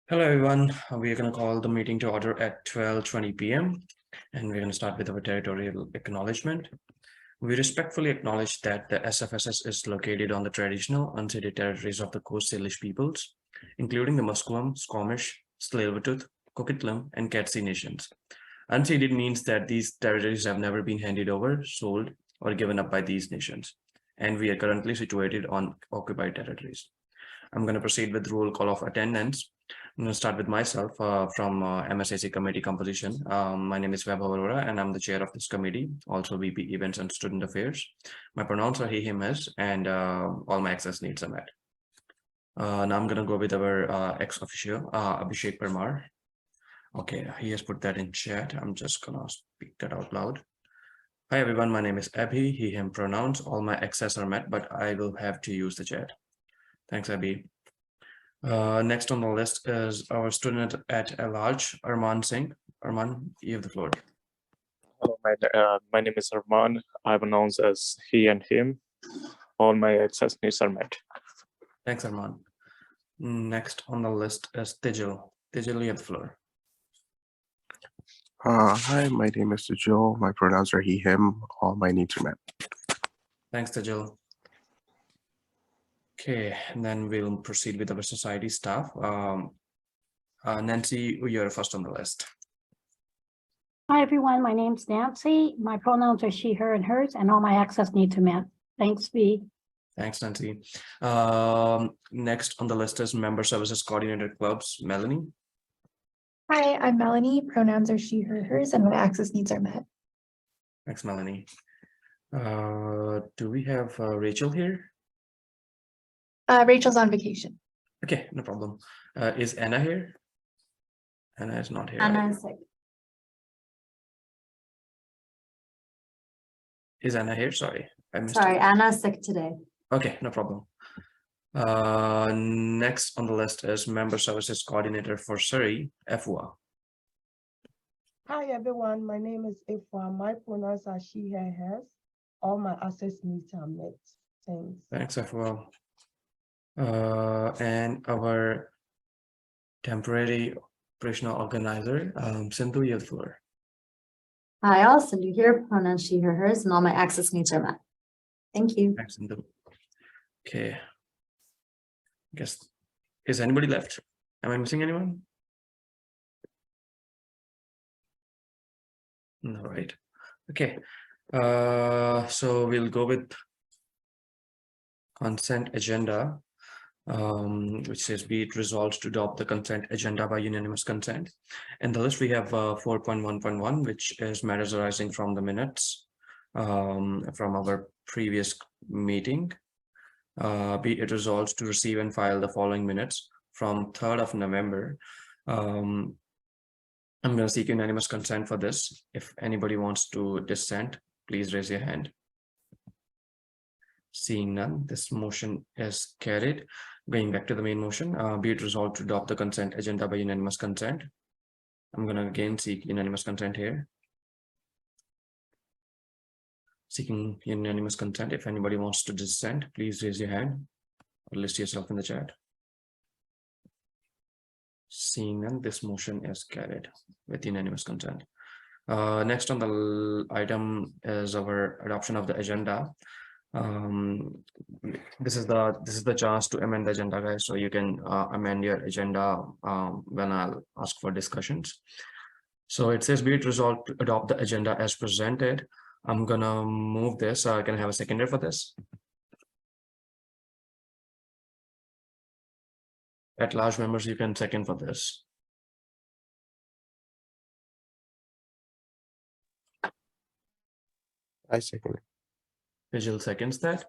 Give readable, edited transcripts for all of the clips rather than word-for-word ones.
Hello, everyone. We are going to call the meeting to order at 12:20 p.m. and we're going to start with our territorial acknowledgement. We respectfully acknowledge that the SFSS is located on the traditional unceded territories of the Coast Salish peoples, including the Musqueam, Squamish, Tsleil-Waututh, Coquitlam, and Catsi nations. Unceded means that these territories have never been handed over, sold, or given up by these nations, and we are currently situated on occupied territories. I'm going to proceed with roll call of attendance. I'm going to start with myself from MSAC committee composition. My name is Vaibhav Arora, and I'm the chair of this committee, also VP Events and Student Affairs. My pronouns are he, him, his, and all my access needs are met. Now I'm going to go with our ex-officio, Abhishek Parmar. Okay, he has put that in chat. I'm just going to speak that out loud. Hi, everyone. My name is Abhi, he, him pronouns. All my access are met, but I will have to use the chat. Thanks, Abhi. Next on the list is our student at large, Arman Singh. Arman, you have the floor. Hello, my name is Arman. I'm announced as he and him. All my access needs are met. Thanks, Arman. Next on the list is Tijil. Tijil, you have the floor. Hi, my name is Tijil. My pronouns are he, him. All my needs are met. Thanks, Tijil. Okay, and then we'll proceed with our society staff. Nancy, you're first on the list. Hi, everyone. My name's Nancy. My pronouns are she, her, and hers, and all my access needs are met. Thanks, V. Thanks, Nancy. Next on the list is Member Services Coordinator Clubs, Melanie. Hi, I'm Melanie. Pronouns are she, her, hers, and my access needs are met. Thanks, Melanie. Do we have Rachel here? Rachel's on vacation. Okay, no problem. Is Anna here? Anna is not here. Anna is sick. Is Anna here? Sorry, I missed Sorry, it. Anna is sick today. Okay, no problem. Next on the list is Member Services Coordinator for Surrey, Efwa. Hi everyone, my name is Efwa. My pronouns are she, her, hers. All my access needs are met. Thanks. Thanks, Efwa. And our temporary operational organizer, Sindhu, you have the floor. Hi, all. Cindy here. Pronouns she, her, hers, and all my access needs are met. Thank you. Thanks, Sindhu. Okay. I guess, is anybody left? Am I missing anyone? No, right. Okay. So we'll go with consent agenda, which says be it resolved to adopt the consent agenda by unanimous consent. In the list, we have 4.1.1, which is matters arising from the minutes from our previous meeting. Be it resolved to receive and file the following minutes from 3rd of November. I'm going to seek unanimous consent for this. If anybody wants to dissent, please raise your hand. Seeing none, this motion is carried. Going back to the main motion, be it resolved to adopt the consent agenda by unanimous consent. I'm going to again seek unanimous consent here. Seeking unanimous consent. If anybody wants to dissent, please raise your hand or list yourself in the chat. Seeing none, this motion is carried with unanimous consent. Next on the item is our adoption of the agenda. This is the chance to amend the agenda, guys. So you can amend your agenda when I'll ask for discussions. So it says be it resolved to adopt the agenda as presented. I'm gonna move this. Can I have a seconder for this? At large members, you can second for this. I second it. Visual seconds that.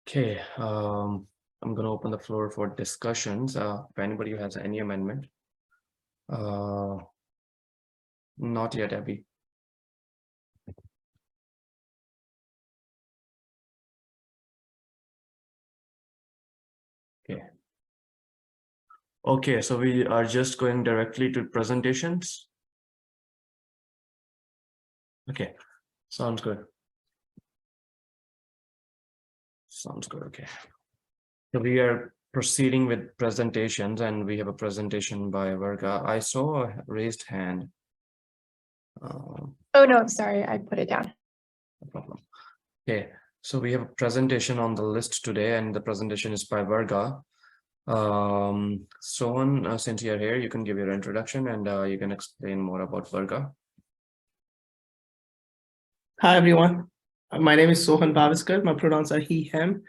Okay, I'm going to open the floor for discussions. If anybody has any amendment. Not yet, Abby. Okay. Okay, so we are just going directly to presentations. Okay, sounds good. Sounds good. Okay. So we are proceeding with presentations, and we have a presentation by Varga. I saw a raised hand. Oh, no, sorry, I put it down. No problem. Okay, so we have a presentation on the list today, and the presentation is by Varga. Sohan, since you're here, you can give your introduction and you can explain more about Varga. Hi, everyone. My name is Sohan Bhaviskar. My pronouns are he, him.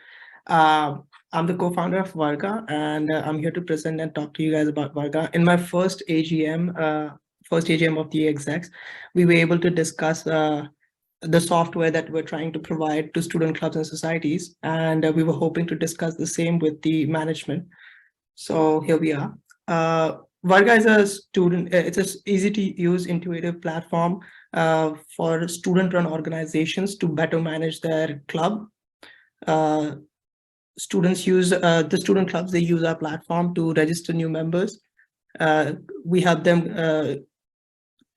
I'm the co-founder of Varga, and I'm here to present and talk to you guys about Varga. In my first AGM of the execs, we were able to discuss the software that we're trying to provide to student clubs and societies, and we were hoping to discuss the same with the management. So here we are. Varga is a student, it's an easy to use, intuitive platform for student-run organizations to better manage their club. Students use the student clubs, they use our platform to register new members. We help them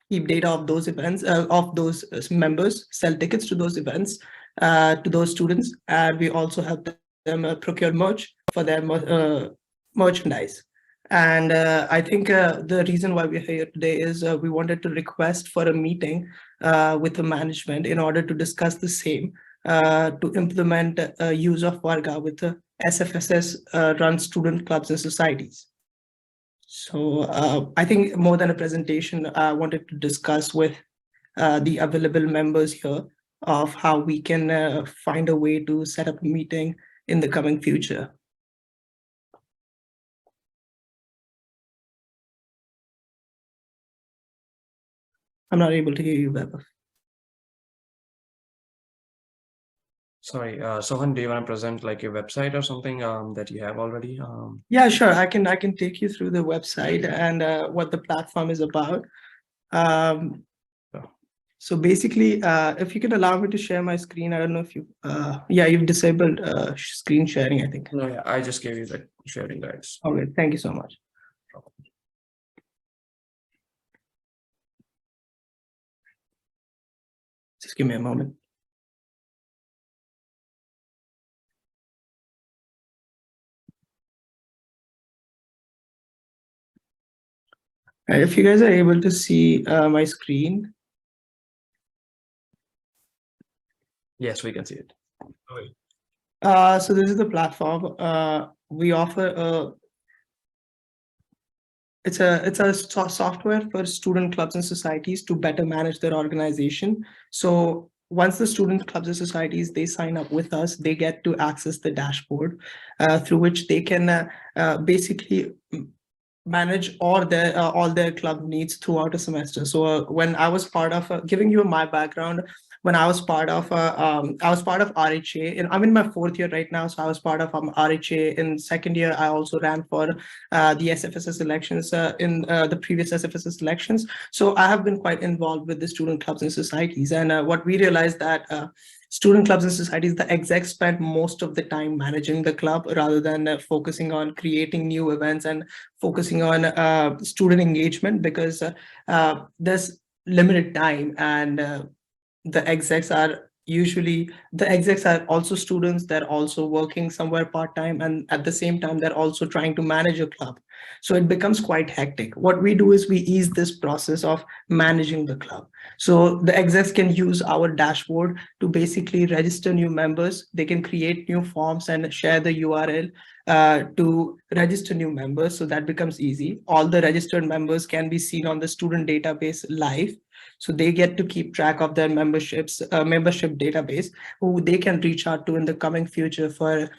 keep data of those events, of those members, sell tickets to those events, to those students. And we also help them procure merch for their merchandise. And I think the reason why we're here today is we wanted to request for a meeting with the management in order to discuss the same, to implement use of Varga with the SFSS run student clubs and societies. So I think more than a presentation, I wanted to discuss with the available members here of how we can find a way to set up a meeting in the coming future. I'm not able to hear you, Weber. Sorry, Sohan, do you want to present like your website or something that you have already? Yeah, sure. I can take you through the website and what the platform is about. So basically, if you could allow me to share my screen, I don't know if you, yeah, you've disabled screen sharing, I think. No, yeah, I just gave you the sharing guides. Okay, thank you so much. Just give me a moment. If you guys are able to see my screen. Yes, we can see it. So this is the platform. We offer it's a software for student clubs and societies to better manage their organization. So once the student clubs and societies, they sign up with us, they get to access the dashboard through which they can basically manage all their club needs throughout a semester. So when I was part of giving you my background, when I was part of RHA, and I'm in my 4th year right now. So I was part of RHA. In 2nd year, I also ran for the SFSS elections in the previous SFSS elections. So I have been quite involved with the student clubs and societies. And what we realized that student clubs and societies, the execs spend most of the time managing the club rather than focusing on creating new events and focusing on student engagement, because there's limited time, and the execs are also students. They're also working somewhere part-time, and at the same time they're also trying to manage a club. So it becomes quite hectic. What we do is we ease this process of managing the club. So the execs can use our dashboard to basically register new members. They can create new forms and share the URL to register new members. So that becomes easy. All the registered members can be seen on the student database live. So they get to keep track of their membership database, who they can reach out to in the coming future for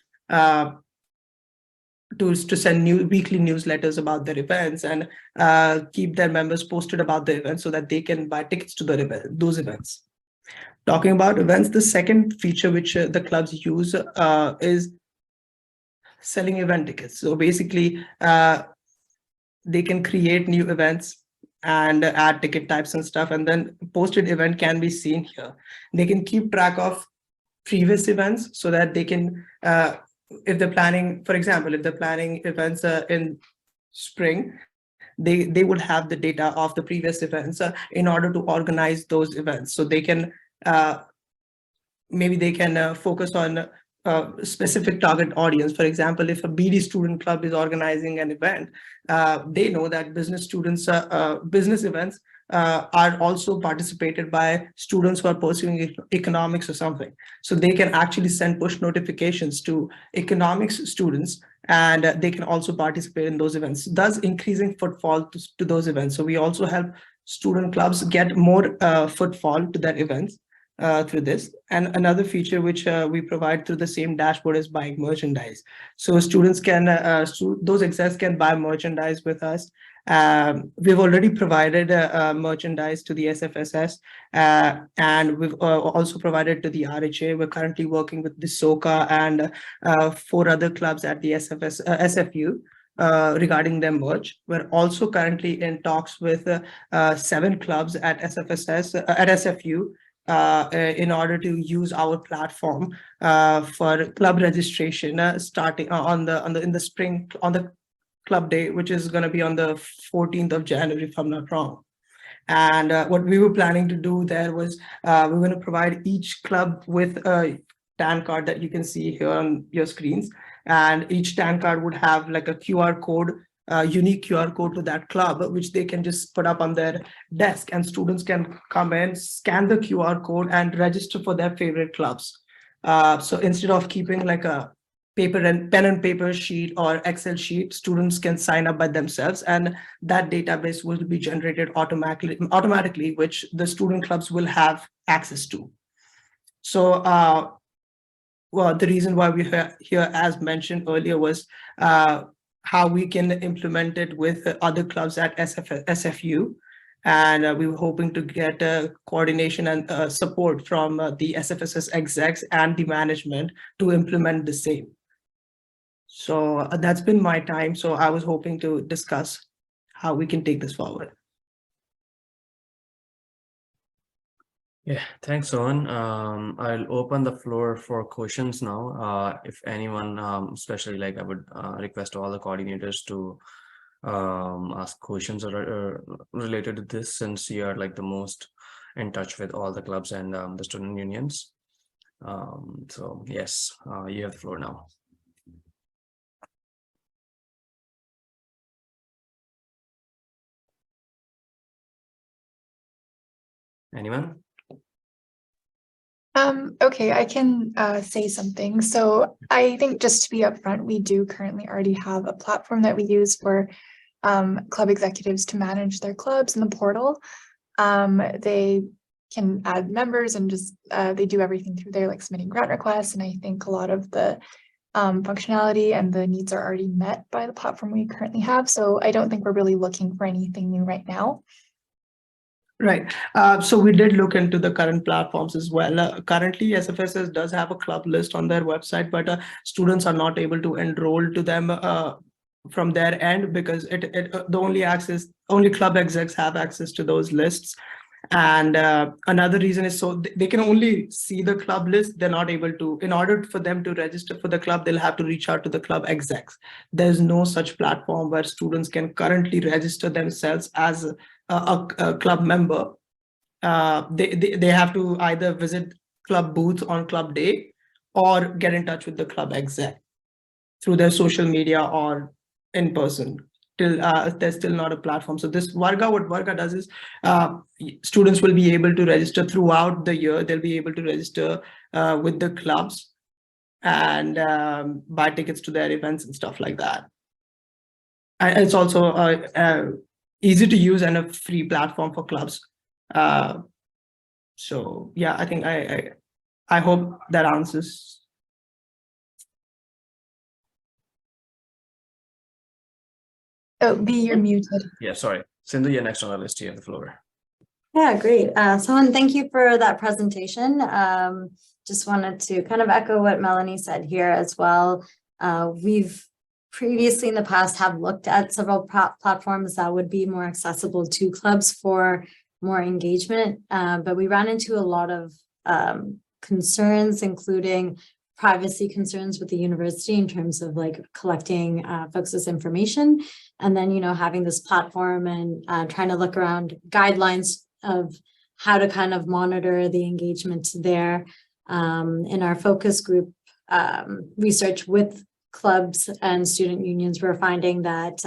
to send weekly newsletters about their events, and keep their members posted about the events so that they can buy tickets to those events. Talking about events, the second feature which the clubs use is selling event tickets. So basically, they can create new events and add ticket types and stuff, and then posted event can be seen here. They can keep track of previous events so that they can, if they're planning, for example, if they're planning events in spring, they would have the data of the previous events in order to organize those events. So they can, maybe they can focus on specific target audience. For example, if a BD student club is organizing an event, they know that business students, business events are also participated by students who are pursuing economics or something. So they can actually send push notifications to economics students, and they can also participate in those events, thus increasing footfall to those events. So we also help student clubs get more footfall to their events through this. And another feature which we provide through the same dashboard is buying merchandise. So students can, those execs can buy merchandise with us. We've already provided merchandise to the SFSS, and we've also provided to the RHA. We're currently working with the SOCA and 4 other clubs at the SFU. Regarding their merch. We're also currently in talks with 7 clubs at SFSS, at SFU, in order to use our platform for club registration starting in the spring, on the club day, which is going to be on the 14th of January, if I'm not wrong. And what we were planning to do there was we're going to provide each club with a TAN card that you can see here on your screens. And each TAN card would have like a QR code, unique QR code to that club, which they can just put up on their desk, and students can come in, scan the QR code and register for their favorite clubs. So instead of keeping like a pen and paper sheet or Excel sheet, students can sign up by themselves, and that database will be generated automatically, which the student clubs will have access to. So well, the reason why we're here, as mentioned earlier, was how we can implement it with other clubs at SFU. And we were hoping to get coordination and support from the SFSS execs and the management to implement the same. So that's been my time. So I was hoping to discuss how we can take this forward. Yeah, thanks, Owen. I'll open the floor for questions now. If anyone, especially like I would request all the coordinators to ask questions or related to this, since you are like the most in touch with all the clubs and the student unions. So yes, you have the floor now. Anyone? Okay, I can say something. So I think just to be upfront, we do currently already have a platform that we use for club executives to manage their clubs in the portal. They can add members and just they do everything through there, like submitting grant requests. And I think a lot of the functionality and the needs are already met by the platform we currently have. So I don't think we're really looking for anything new right now. Right. So we did look into the current platforms as well. Currently, SFSS does have a club list on their website, but students are not able to enroll to them from their end, because the only club execs have access to those lists. And another reason is so they can only see the club list. They're not able to, in order for them to register for the club, they'll have to reach out to the club execs. There's no such platform where students can currently register themselves as a club member. They have to either visit club booth on club day or get in touch with the club exec through their social media or in person. Till there's still not a platform. So this Varga, what Varga does is students will be able to register throughout the year. They'll be able to register with the clubs and buy tickets to their events and stuff like that. And it's also easy to use and a free platform for clubs. So yeah, I think I hope that answers. Oh, B, you're muted. Yeah, sorry. Sindhu, you're next on the list. You have the floor. Yeah, great. Someone, thank you for that presentation. Just wanted to kind of echo what Melanie said here as well. We've previously in the past have looked at several platforms that would be more accessible to clubs for more engagement, but we ran into a lot of concerns, including privacy concerns with the university in terms of like collecting folks' information, and then, you know, having this platform and trying to look around guidelines of how to kind of monitor the engagement there. In our focus group, research with clubs and student unions, we're finding that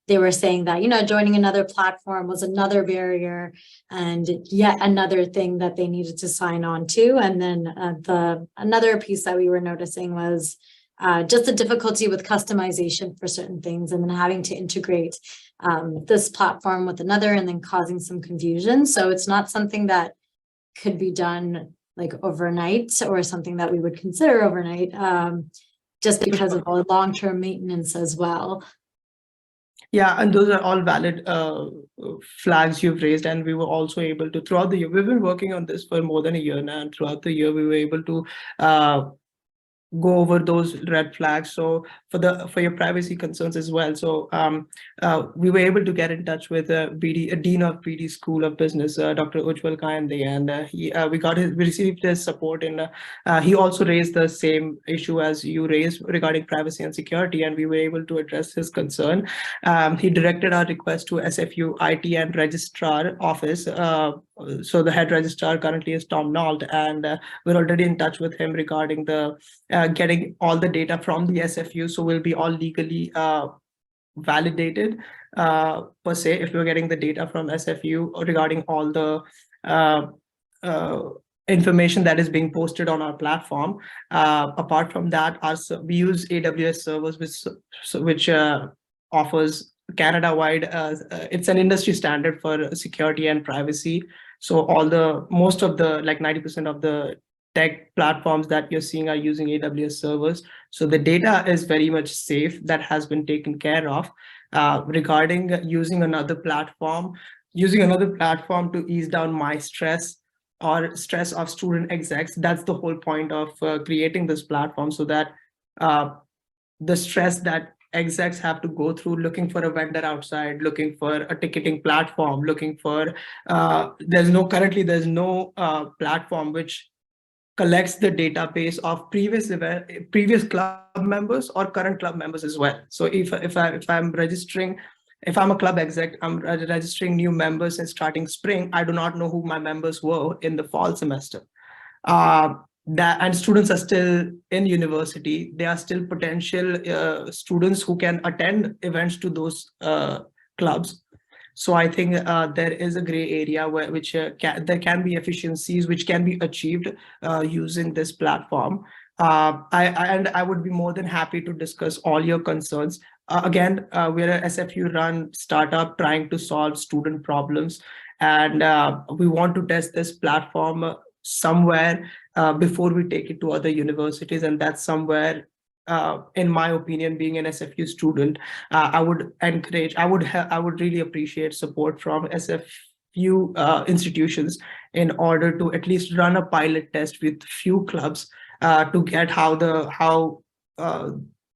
they were saying that, joining another platform was another barrier and yet another thing that they needed to sign on to. And then another piece that we were noticing was just the difficulty with customization for certain things, and then having to integrate this platform with another, and then causing some confusion. So it's not something that could be done like overnight, or something that we would consider overnight, just because of all long-term maintenance as well. Yeah, and those are all valid flags you've raised, and we were also able to, throughout the year, we've been working on this for more than a year now, and throughout the year we were able to go over those red flags. So for your privacy concerns as well. So we were able to get in touch with a dean of BD School of Business, Dr. Ujjwal Kayande, and we received his support. And he also raised the same issue as you raised regarding privacy and security, and we were able to address his concern. He directed our request to SFU IT and Registrar Office. So the head registrar currently is Tom Nault, and we're already in touch with him regarding the getting all the data from the SFU. So we'll be all legally validated per se if we're getting the data from SFU regarding all the information that is being posted on our platform. Apart from that, we use AWS servers, which offers Canada-wide. It's an industry standard for security and privacy. So most of the, like 90% of the tech platforms that you're seeing are using AWS servers. So the data is very much safe. That has been taken care of. Regarding using another platform to ease down my stress or stress of student execs, that's the whole point of creating this platform, so that the stress that execs have to go through looking for a vendor outside, looking for a ticketing platform, looking for there's no platform which collects the database of previous club members or current club members as well. So if I'm a club exec, I'm registering new members and starting spring, I do not know who my members were in the fall semester. And students are still in university. They are still potential students who can attend events to those clubs. So I think there is a gray area where there can be efficiencies which can be achieved using this platform. I would be more than happy to discuss all your concerns. Again, we're a SFU-run startup trying to solve student problems, and we want to test this platform somewhere before we take it to other universities, and that's somewhere, in my opinion, being an SFU student, I would really appreciate support from SFU institutions in order to at least run a pilot test with few clubs to get how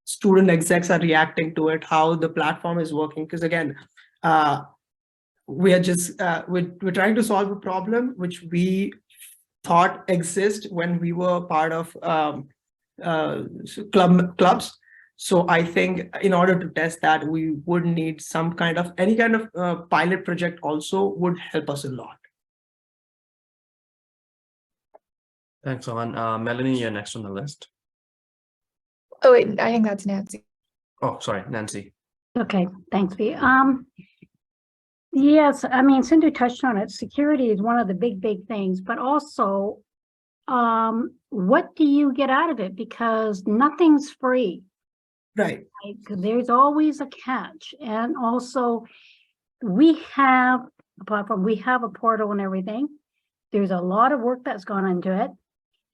student execs are reacting to it, how the platform is working. Because again, we're trying to solve a problem which we thought exist when we were part of clubs. So I think in order to test that, we would need any kind of pilot project also would help us a lot. Thanks, Aman. Melanie, you're next on the list. Oh, wait, I think that's Nancy. Oh, sorry, Nancy. Okay, thanks, V. Yes, I mean, Sindhu touched on it. Security is one of the big things, but also, what do you get out of it? Because nothing's free. Right. There's always a catch. And also, we have a platform, we have a portal and everything. There's a lot of work that's gone into it.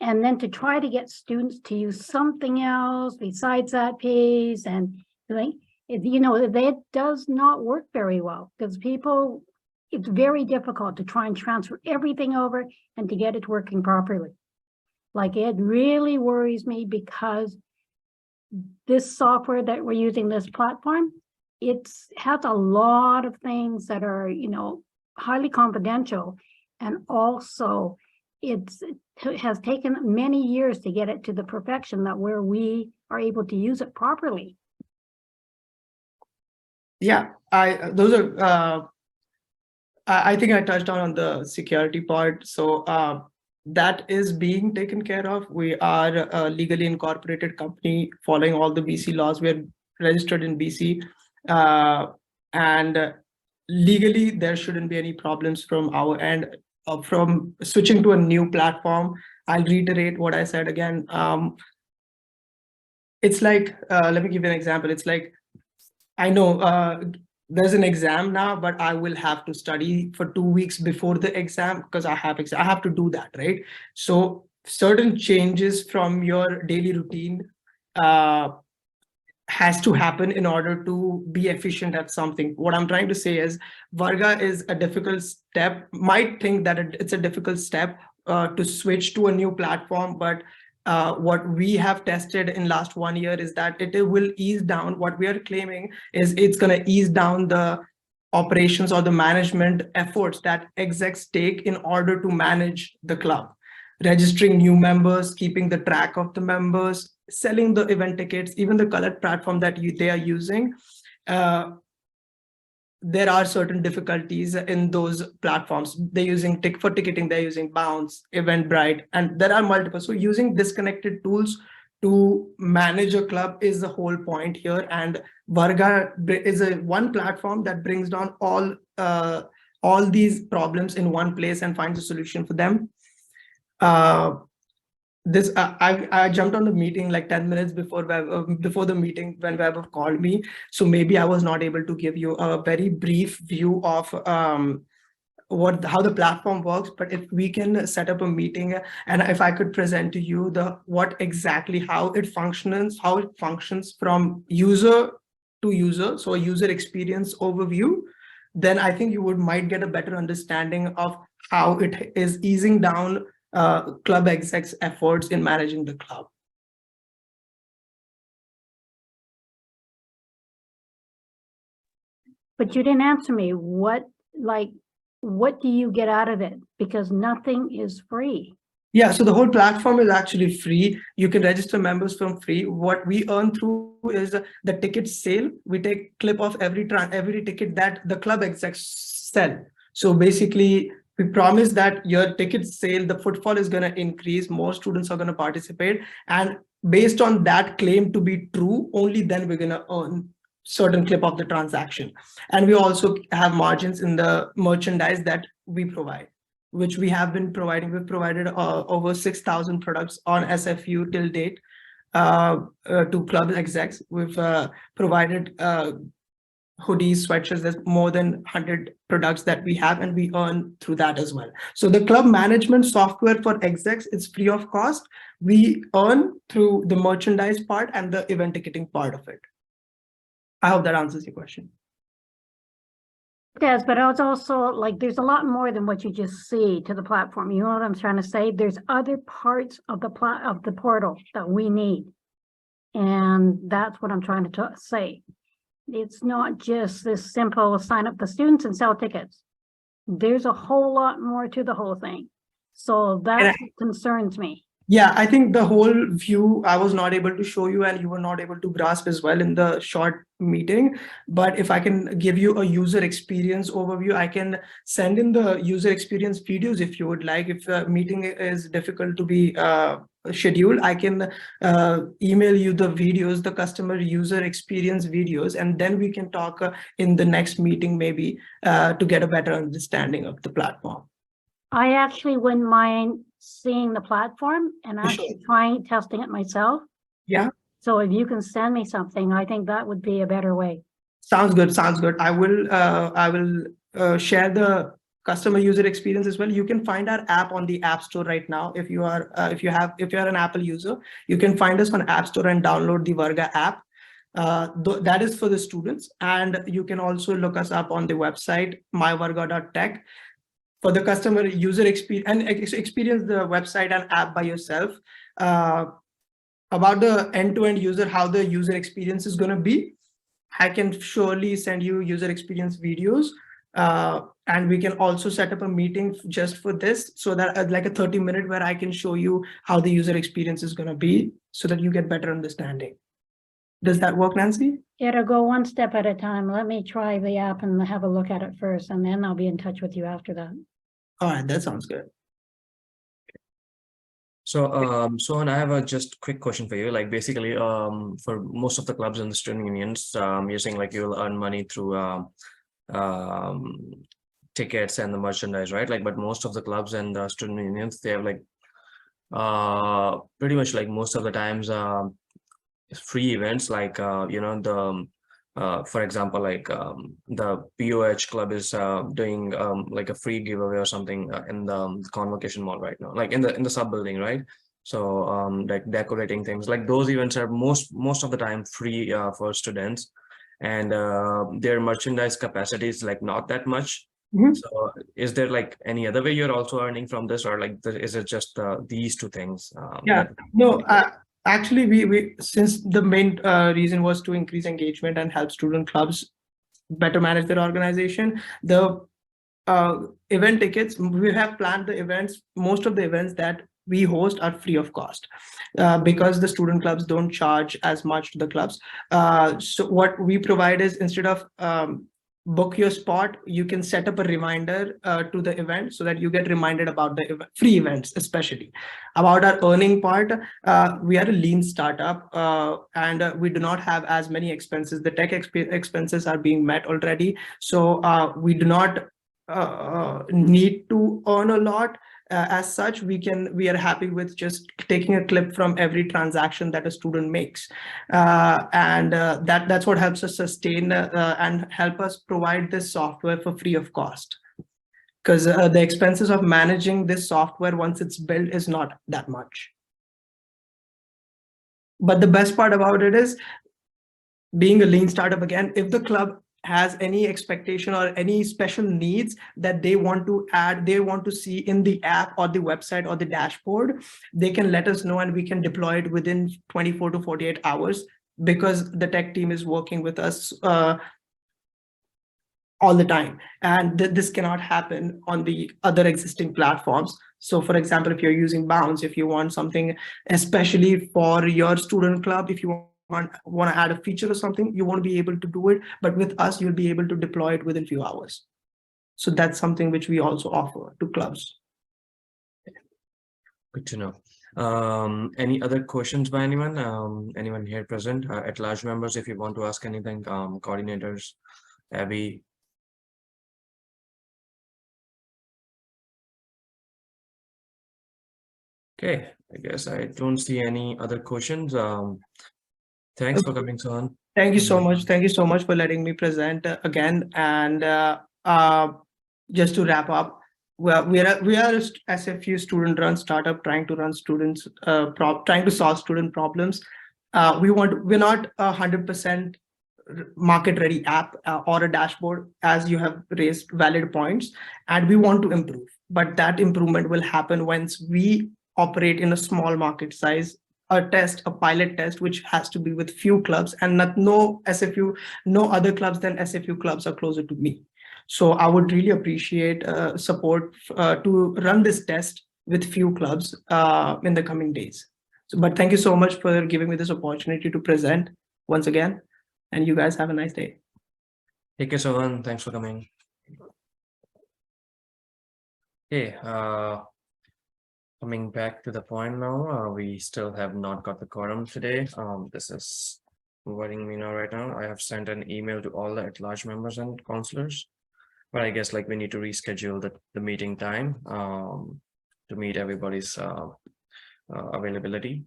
And then to try to get students to use something else besides that piece, and that does not work very well, because it's very difficult to try and transfer everything over and to get it working properly. Like, it really worries me, because this software that we're using, this platform, it has a lot of things that are, highly confidential. And also it has taken many years to get it to the perfection that where we are able to use it properly. Yeah, I think I touched on the security part. So that is being taken care of. We are a legally incorporated company following all the BC laws. We're registered in BC, and legally there shouldn't be any problems from our end from switching to a new platform. I'll reiterate what I said again. It's like, let me give you an example. It's like, I know there's an exam now, but I will have to study for 2 weeks before the exam because I have to do that, right? So certain changes from your daily routine has to happen in order to be efficient at something. What I'm trying to say is Varga is a difficult step, might think that it's a difficult step to switch to a new platform, but what we have tested in last 1 year is that it will ease down. What we are claiming is it's going to ease down the operations or the management efforts that execs take in order to manage the club, registering new members, keeping the track of the members, selling the event tickets, even the colored platform that they are using. There are certain difficulties in those platforms. They're using for ticketing, they're using Bounce, Eventbrite, and there are multiple. So using disconnected tools to manage a club is the whole point here. And Varga is one platform that brings down all these problems in one place and finds a solution for them. I jumped on the meeting like 10 minutes before the meeting when Vaibhav called me. So maybe I was not able to give you a very brief view of how the platform works. But if we can set up a meeting and if I could present to you how it functions from user to user, so a user experience overview, then I think you might get a better understanding of how it is easing down club execs efforts in managing the club. But you didn't answer me. What do you get out of it? Because nothing is free. Yeah, so the whole platform is actually free. You can register members from free. What we earn through is the ticket sale. We take clip of every ticket that the club execs sell. So basically, we promise that your ticket sale, the footfall is going to increase, more students are going to participate. And based on that claim to be true, only then we're going to earn certain clip of the transaction. And we also have margins in the merchandise that we provide, which we have been providing. We've provided over 6,000 products on SFU till date to club execs. We've provided hoodies, sweatshirts. There's more than 100 products that we have, and we earn through that as well. So the club management software for execs is free of cost. We earn through the merchandise part and the event ticketing part of it. I hope that answers your question. It does, but I was also like, there's a lot more than what you just see to the platform. You know what I'm trying to say? There's other parts of the portal that we need. And that's what I'm trying to say. It's not just this simple sign up the students and sell tickets. There's a whole lot more to the whole thing. So that concerns me. Yeah, I think the whole view I was not able to show you and you were not able to grasp as well in the short meeting. But if I can give you a user experience overview, I can send in the user experience videos if you would like. If a meeting is difficult to be scheduled, I can email you the videos, the customer user experience videos, and then we can talk in the next meeting maybe to get a better understanding of the platform. I actually wouldn't mind seeing the platform and actually testing it myself. Yeah. So if you can send me something, I think that would be a better way. Sounds good. Sounds good. I will share the customer user experience as well. You can find our app on the App Store right now. If you are an Apple user, you can find us on App Store and download the Varga app. That is for the students, and you can also look us up on the website myvarga.tech. For the customer user experience and experience the website and app by yourself. About the end-to-end user, how the user experience is going to be, I can surely send you user experience videos, and we can also set up a meeting just for this, so that like a 30-minute where I can show you how the user experience is going to be, so that you get better understanding. Does that work, Nancy? It'll go one step at a time. Let me try the app and have a look at it first, and then I'll be in touch with you after that. All right, that sounds good. So and I have a just quick question for you. Like basically, for most of the clubs and the student unions, you're saying like you'll earn money through um, tickets and the merchandise, right? Like, but most of the clubs and the student unions, they have like pretty much like most of the times free events, like for example, like the POH club is doing like a free giveaway or something in the convocation mall right now, like in the sub building, right? So like decorating things, like those events are most of the time free for students, and their merchandise capacity is like not that much. Mhm. So is there like any other way you're also earning from this, or like is it just these two things? Yeah, no, actually, we since the main reason was to increase engagement and help student clubs better manage their organization, the event tickets, we have planned the events, most of the events that we host are free of cost because the student clubs don't charge as much to the clubs. So what we provide is, instead of book your spot, you can set up a reminder to the event so that you get reminded about the free events. Especially about our earning part, we are a lean startup and we do not have as many expenses. The tech expenses are being met already, so we do not need to earn a lot. As such, we are happy with just taking a clip from every transaction that a student makes, and that's what helps us sustain and help us provide this software for free of cost, because the expenses of managing this software once it's built is not that much. But the best part about it is, being a lean startup, again, if the club has any expectation or any special needs that they want to add, they want to see in the app or the website or the dashboard, they can let us know and we can deploy it within 24 to 48 hours, because the tech team is working with us all the time. And this cannot happen on the other existing platforms. So for example, if you're using Bounce, if you want something especially for your student club, if you want to add a feature or something, you won't be able to do it. But with us, you'll be able to deploy it within a few hours. So that's something which we also offer to clubs. Good to know. Any other questions by anyone? Anyone here present? At large members, if you want to ask anything, coordinators, Abby. Okay, I guess I don't see any other questions. Thanks for coming, Sohan. Thank you so much. Thank you so much for letting me present again. And just to wrap up, we are a SFU student-run startup trying to run students, trying to solve student problems. We're not 100% market-ready app or a dashboard, as you have raised valid points, and we want to improve. But that improvement will happen once we operate in a small market size, a pilot test, which has to be with few clubs, and no other clubs than SFU clubs are closer to me. So I would really appreciate support to run this test with few clubs in the coming days. But thank you so much for giving me this opportunity to present once again, and you guys have a nice day. Take care, Sohan. Thanks for coming. Okay, coming back to the point now, we still have not got the quorum today. This is worrying me now right now. I have sent an email to all the at-large members and counselors, but I guess like we need to reschedule the meeting time to meet everybody's availability.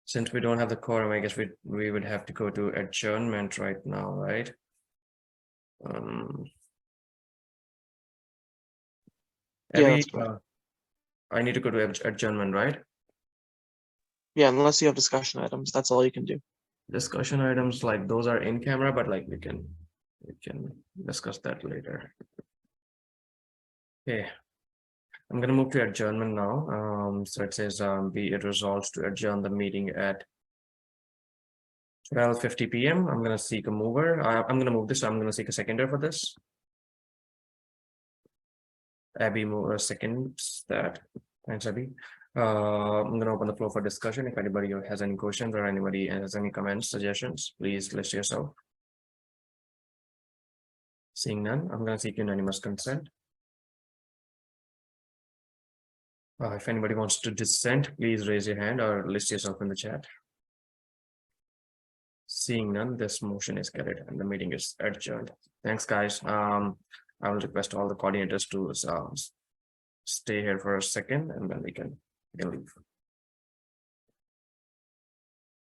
Since we don't have the quorum, I guess we would have to go to adjournment right now, right? Yeah, I need to go to adjournment, right? yeah, unless you have discussion items, that's all you can do. Discussion items, like those are in camera, but like we can discuss that later. Okay, I'm gonna move to adjournment now. So it says be it resolved to adjourn the meeting at 12:50 p.m. I'm gonna seek a mover. I'm gonna move this. I'm gonna seek a seconder for this. Abby mover seconds that. Thanks, Abby. I'm gonna open the floor for discussion. If anybody has any questions or anybody has any comments, suggestions, please list yourself. Seeing none, I'm gonna seek unanimous consent. If anybody wants to dissent, please raise your hand or list yourself in the chat. Seeing none, this motion is carried and the meeting is adjourned. Thanks, guys. I will request all the coordinators to stay here for a second and then we can leave.